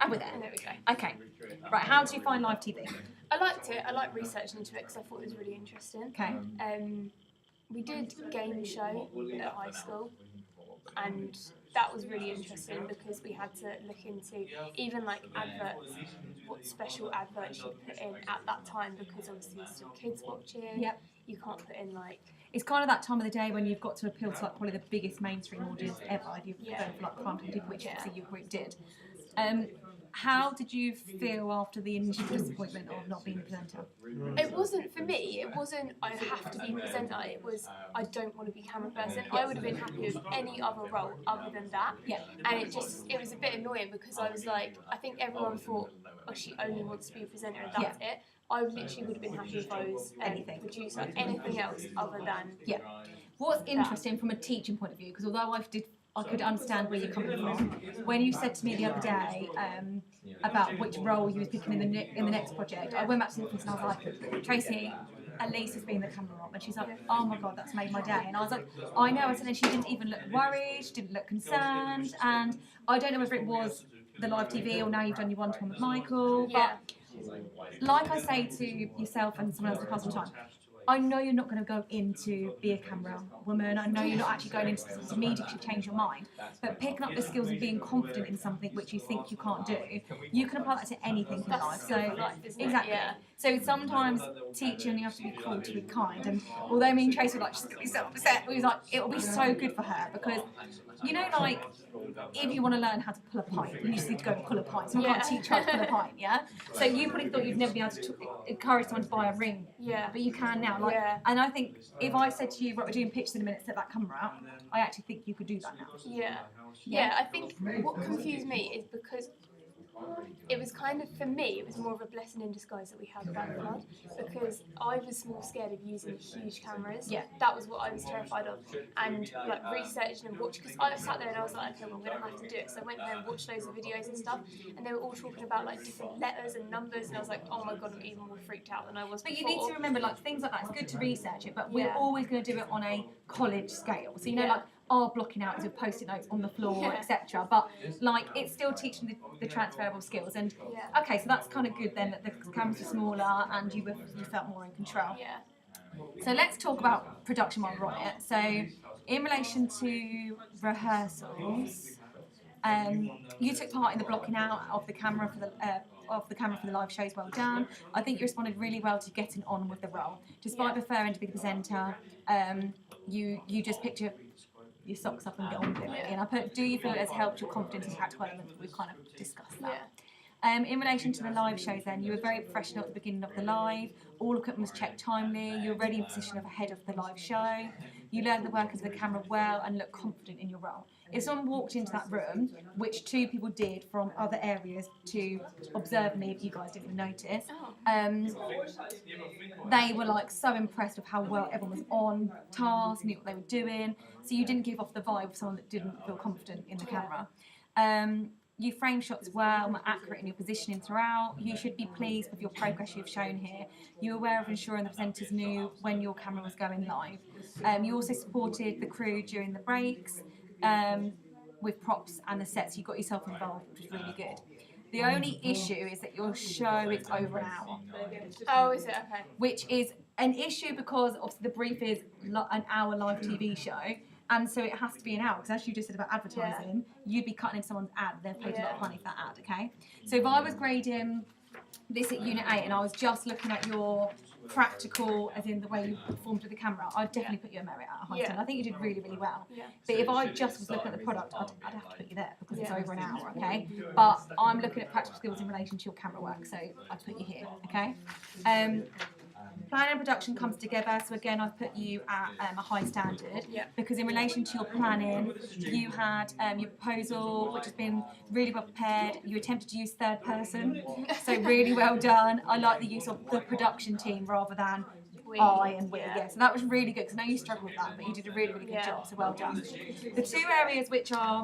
Oh, we're there. There we go. Okay. Right, how did you find live TV? I liked it. I liked researching into it because I thought it was really interesting. Okay. We did a game show at high school, and that was really interesting because we had to look into even like adverts, what special adverts you put in at that time, because obviously there's still kids watching. Yep. You can't put in like... It's kind of that time of the day when you've got to appeal to like probably the biggest mainstream audience ever. You've gone for like prime time people, which obviously your group did. How did you feel after the initial disappointment of not being a presenter? It wasn't, for me, it wasn't I have to be presenter, it was I don't want to be camera person. I would have been happy with any other role other than that. Yeah. And it was a bit annoying because I was like, I think everyone thought, oh, she only wants to be a presenter and that's it. I literally would have been happy if I was anything, producer, anything else other than What's interesting from a teaching point of view, because although I could understand where you're coming from. When you said to me the other day about which role you was picking in the next project, I went back to the office and I was like, Tracy, Elise has been the camera op, and she's like, oh my god, that's made my day. And I was like, I know. And then she didn't even look worried, she didn't look concerned, and I don't know whether it was the live TV or now you've done your one-to-one with Michael, but like I say to yourself and someone else in the class all the time, I know you're not going to go in to be a camera woman. I know you're not actually going into this media to change your mind. But picking up the skills and being confident in something which you think you can't do, you can apply that to anything in life. So exactly. Yeah. So sometimes teaching, you have to be cruel to be kind. And although me and Tracy were like, she's going to be so upset, we was like, it will be so good for her because, you know, like, if you want to learn how to pull a pint, you just need to go and pull a pint. Someone can't teach you how to pull a pint, yeah? So you probably thought you'd never be able to encourage someone to buy a ring. Yeah. But you can now. Like, and I think if I said to you, right, we're doing pictures in a minute, set that camera up, I actually think you could do that now. Yeah, I think what confused me is because it was kind of, for me, it was more of a blessing in disguise that we had that flood, because I was more scared of using huge cameras. Yeah. That was what I was terrified of. And like researching and watching, because I sat there and I was like, okay, well, I'm going to have to do it. So I went there and watched loads of videos and stuff, and they were all talking about like different letters and numbers, and I was like, oh my god, I'm even more freaked out than I was before. But you need to remember, like, things like that, it's good to research it, but we're always going to do it on a college scale. So, you know, like, our blocking out is with post-it notes on the floor, etc. But like, it's still teaching the transferable skills. And okay, so that's kind of good then that the cameras are smaller and you felt more in control. So let's talk about production while we're on it. So in relation to rehearsals, you took part in the blocking out of the camera for the live shows. Well done. I think you responded really well to getting on with the role, despite preferring to be the presenter. You just picked your socks up and get on with it. And I put, do you feel it has helped your confidence and practical elements? We've kind of discussed that. In relation to the live shows then, you were very professional at the beginning of the live, all equipment was checked timely, you were ready in position of ahead of the live show, you learned the workings of the camera well and looked confident in your role. If someone walked into that room, which two people did from other areas to observe me, if you guys didn't even notice, they were like so impressed with how well everyone was on task, knew what they were doing, so you didn't give off the vibe of someone that didn't feel confident in the camera. You frame shots well and were accurate in your positioning throughout. You should be pleased with your progress you've shown here. You were aware of ensuring the presenters knew when your camera was going live. You also supported the crew during the breaks with props and the sets. You got yourself involved, which was really good. The only issue is that your show is over an hour. Oh, is it? Okay. Which is an issue because obviously the brief is an hour live TV show. And so it has to be an hour, because as you just said about advertising, you'd be cutting into someone's ad, they've paid a lot of money for that ad, okay? So if I was grading this at Unit 8 and I was just looking at your practical, as in the way you performed with the camera, I'd definitely put you a merit at a high 10. I think you did really, really well. But if I just was looking at the product, I'd have to put you there because it's over an hour, okay? But I'm looking at practical skills in relation to your camera work, so I'd put you here, okay? Planning and production comes together, so again I've put you at a high standard because in relation to your planning, you had your proposal, which has been really well prepared. You attempted to use third person, so really well done. I like the use of the production team rather than I and we. So that was really good because I know you struggled with that, but you did a really, really good job, so well done. The two areas which are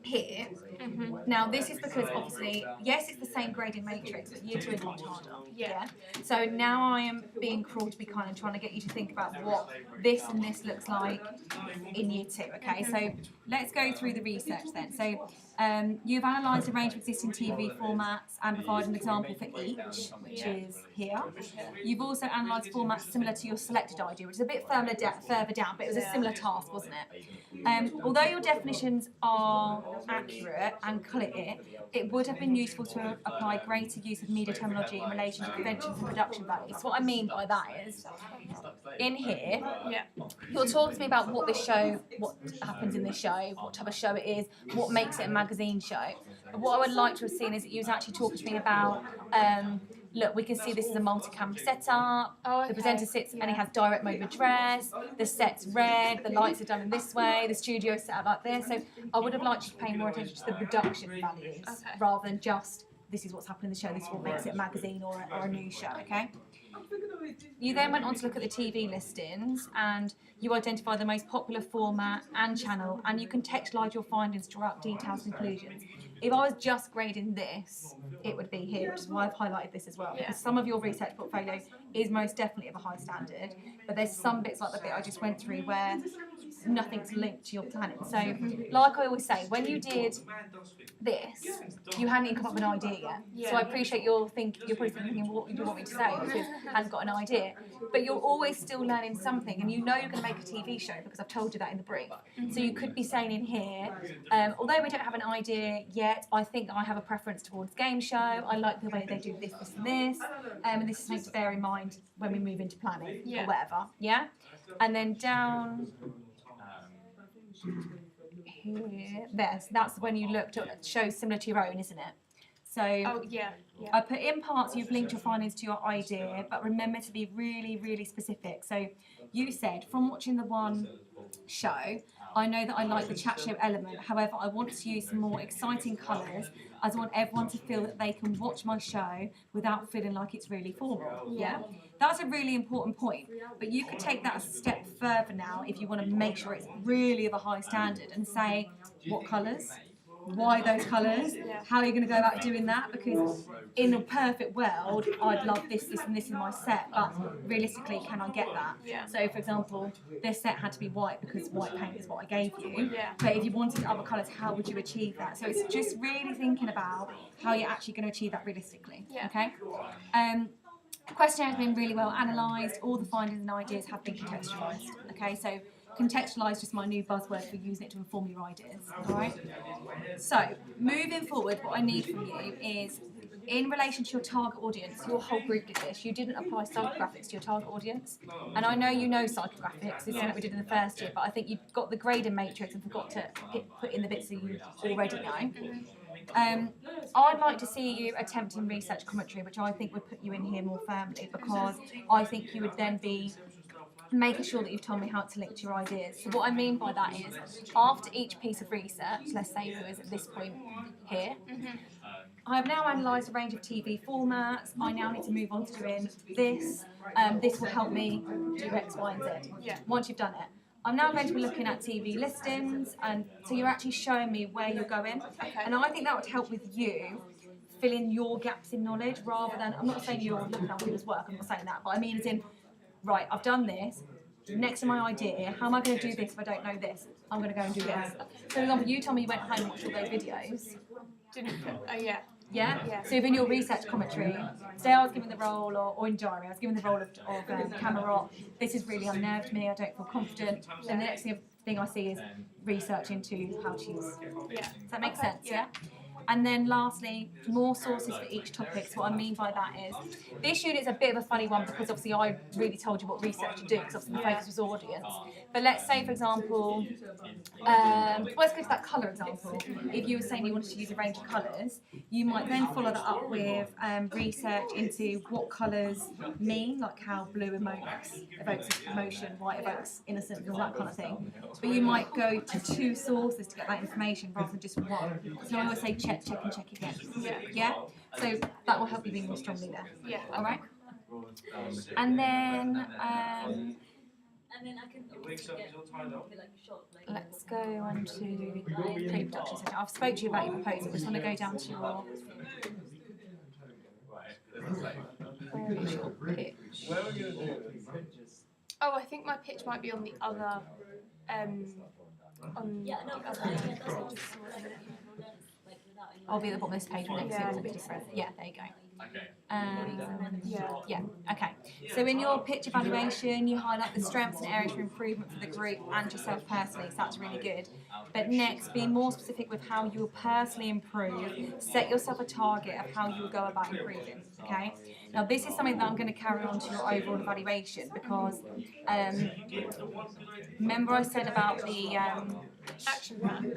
here, now this is because obviously, yes, it's the same grading matrix, but year 2 is much harder. So now I am being cruel to be kind and trying to get you to think about what this and this looks like in year 2, okay? So let's go through the research then. So You've analysed a range of existing TV formats and provided an example for each, which is here. You've also analysed formats similar to your selected idea, which is a bit further down, but it was a similar task, wasn't it? Although your definitions are accurate and clear, it would have been useful to apply greater use of media terminology in relation to conventions and production values. So what I mean by that is, in here, you're talking to me about what happens in this show, what type of show it is, what makes it a magazine show. But what I would like to have seen is that you was actually talking to me about, look, we can see this is a multi-camera setup, the presenter sits and he has direct mode of address, the set's red, the lights are done in this way, the studio is set up like this. So I would have liked you to pay more attention to the production values rather than just this is what's happening in the show, this is what makes it a magazine or a news show, okay? You then went on to look at the TV listings and you identified the most popular format and channel and you contextualised your findings to draw up detailed conclusions. If I was just grading this, it would be here, which is why I've highlighted this as well. Because some of your research portfolio is most definitely of a high standard, but there's some bits like the bit I just went through where nothing's linked to your planning. So, like I always say, when you did this, you hadn't even come up with an idea yet. So I appreciate you're probably thinking, what do you want me to say? Because I hadn't got an idea. But you're always still learning something, and you know you're going to make a TV show because I've told you that in the brief. So you could be saying in here, although we don't have an idea yet, I think I have a preference towards game show. I like the way they do this, this, and this. And this is something to bear in mind when we move into planning or whatever. Yeah? And then down here, that's when you looked at shows similar to your own, isn't it? So I put in parts you've linked your findings to your idea, but remember to be really, really specific. So you said, from watching the one show, I know that I like the chat show element. However, I want to use some more exciting colours as I want everyone to feel that they can watch my show without feeling like it's really formal. Yeah? That's a really important point. But you could take that a step further now if you want to make sure it's really of a high standard and say, what colours? Why those colours? How are you going to go about doing that? Because in a perfect world, I'd love this, this and this in my set, but realistically, can I get that? So, for example, this set had to be white because white paint is what I gave you. But if you wanted other colours, how would you achieve that? So it's just really thinking about how you're actually going to achieve that realistically, okay? The questionnaire has been really well analysed. All the findings and ideas have been contextualised, okay? So contextualise just my new buzzword for using it to inform your ideas, all right? So, moving forward, what I need from you is, in relation to your target audience, your whole group did this. You didn't apply psychographics to your target audience. And I know you know psychographics, this is something we did in the first year, but I think you got the grading matrix and forgot to put in the bits that you already know. I'd like to see you attempting research commentary, which I think would put you in here more firmly, because I think you would then be making sure that you've told me how to link to your ideas. So what I mean by that is, after each piece of research, let's say it was at this point here, I have now analysed a range of TV formats. I now need to move on to doing this. This will help me do X, Y, and Z. Once you've done it. I'm now going to be looking at TV listings, and so you're actually showing me where you're going. And I think that would help with you fill in your gaps in knowledge rather than, I'm not saying you're looking at people's work, I'm not saying that, but I mean as in, right, I've done this, next to my idea, how am I going to do this if I don't know this? I'm going to go and do this. So, for example, you told me you went home and watched all those videos. Yeah? So if in your research commentary, say I was given the role, or in diary, I was given the role of camera op, this has really unnerved me, I don't feel confident, then the next thing I see is research into how to use. Does that make sense? Yeah? And then lastly, more sources for each topic. So what I mean by that is, this unit is a bit of a funny one because obviously I really told you what research to do because obviously the focus was audience. But let's say, for example, let's go to that colour example. If you were saying you wanted to use a range of colours, you might then follow that up with research into what colours mean, like how blue evokes emotion, white evokes innocence, all that kind of thing. But you might go to two sources to get that information rather than just one. So I always say check, and check again. Yeah? So that will help you be more strongly there. All right? And then let's go on to pre-production section. I've spoke to you about your proposal. I just want to go down to your... Where is your pitch? Oh, I think my pitch might be on the other... I'll be at the bottom of this page when next year is different. Yeah, there you go. Yeah, okay. So in your pitch evaluation, you highlight the strengths and areas for improvement for the group and yourself personally, so that's really good. But next, be more specific with how you will personally improve. Set yourself a target of how you will go about improving, okay? Now this is something that I'm going to carry on to your overall evaluation because remember I said about the action plan.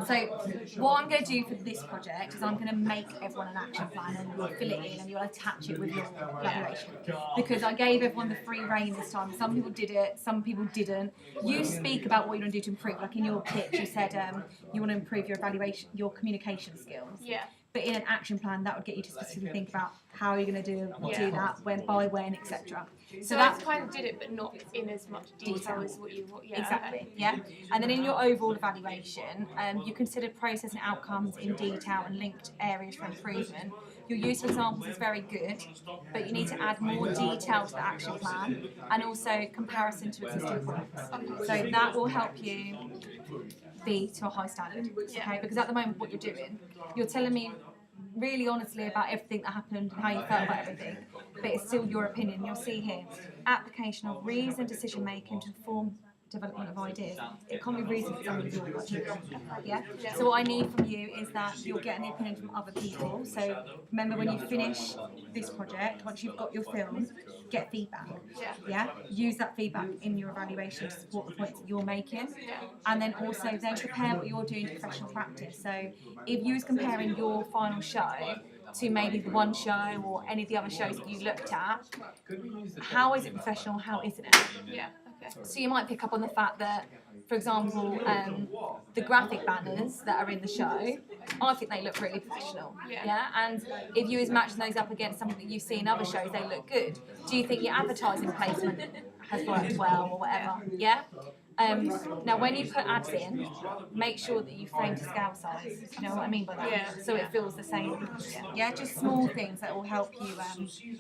So what I'm going to do for this project is I'm going to make everyone an action plan and you'll fill it in and you'll attach it with your evaluation. Because I gave everyone the free rein this time. Some people did it, some people didn't. You speak about what you want to do to improve. Like in your pitch, you said you want to improve your evaluation, your communication skills. Yeah. But in an action plan, that would get you to specifically think about how you're going to do that, when, by when, etc. So that kind of did it, but not in as much detail as what you want. Yeah, exactly. Okay. Yeah. And then in your overall evaluation, you considered process and outcomes in detail and linked areas for improvement. Your use of examples is very good, but you need to add more detail to the action plan and also comparison to existing products. So that will help you be to a high standard. Okay. Because at the moment, what you're doing, you're telling me really honestly about everything that happened and how you felt about everything, but it's still your opinion. You'll see here, application of reasoned decision making to inform development of ideas. It can't be reasoned for only your opinion. Yeah? So what I need from you is that you're getting the opinion from other people. So remember when you finish this project, once you've got your film, get feedback. Yeah? Use that feedback in your evaluation to support the points that you're making. And then also then compare what you're doing to professional practice. So if you was comparing your final show to maybe the one show or any of the other shows that you looked at, how is it professional, how isn't it? Yeah. Okay. So you might pick up on the fact that, for example, the graphic banners that are in the show, I think they look really professional. Yeah. And if you was matching those up against something that you see in other shows, they look good. Do you think your advertising placement has worked well or whatever? Yeah. Now, when you put ads in, make sure that you frame to scale size. You know what I mean by that? Yeah. So it feels the same. Yeah, just small things that will help you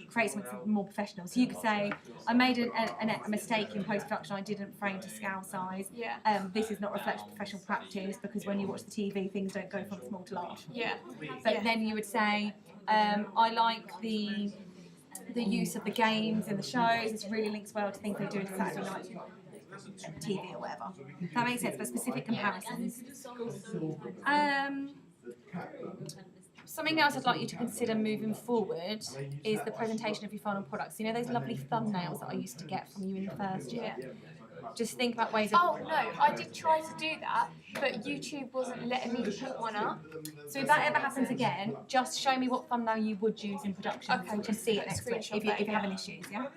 create something more professional. So you could say, I made a mistake in post-production, I didn't frame to scale size. This is not reflective of professional practice because when you watch the TV, things don't go from small to large. But then you would say, I like the use of the games in the shows. This really links well to things they do in Saturday night TV or whatever. That makes sense, but specific comparisons. Something else I'd like you to consider moving forward is the presentation of your final products. You know those lovely thumbnails that I used to get from you in the first year? Just think about ways of... Oh no, I did try to do that, but YouTube wasn't letting me put one up. So if that ever happens again, just show me what thumbnail you would use in production. Okay, just see it next week if you're having issues, yeah?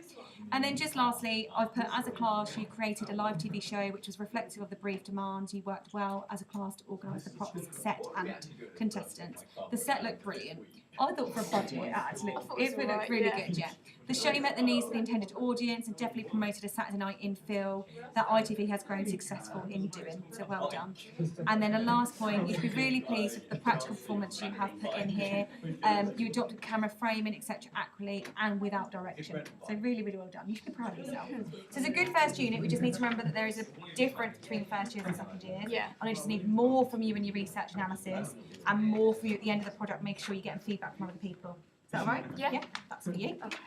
And then just lastly, I've put as a class, you created a live TV show which was reflective of the brief demands. You worked well as a class to organise the props, set and contestants. The set looked brilliant. I thought for a budget it actually looked really good, yeah. The show met the needs of the intended audience and definitely promoted a Saturday night in feel that ITV has grown successful in doing, so well done. And then a last point, you should be really pleased with the practical performance you have put in here. You adopted camera framing, etc. accurately and without direction. So really, really well done. You should be proud of yourself. So it's a good first unit. We just need to remember that there is a difference between first years and second years. And I just need more from you in your research analysis and more from you at the end of the project. Make sure you're getting feedback from other people. Is that all right? Yeah. That's for you. Okay.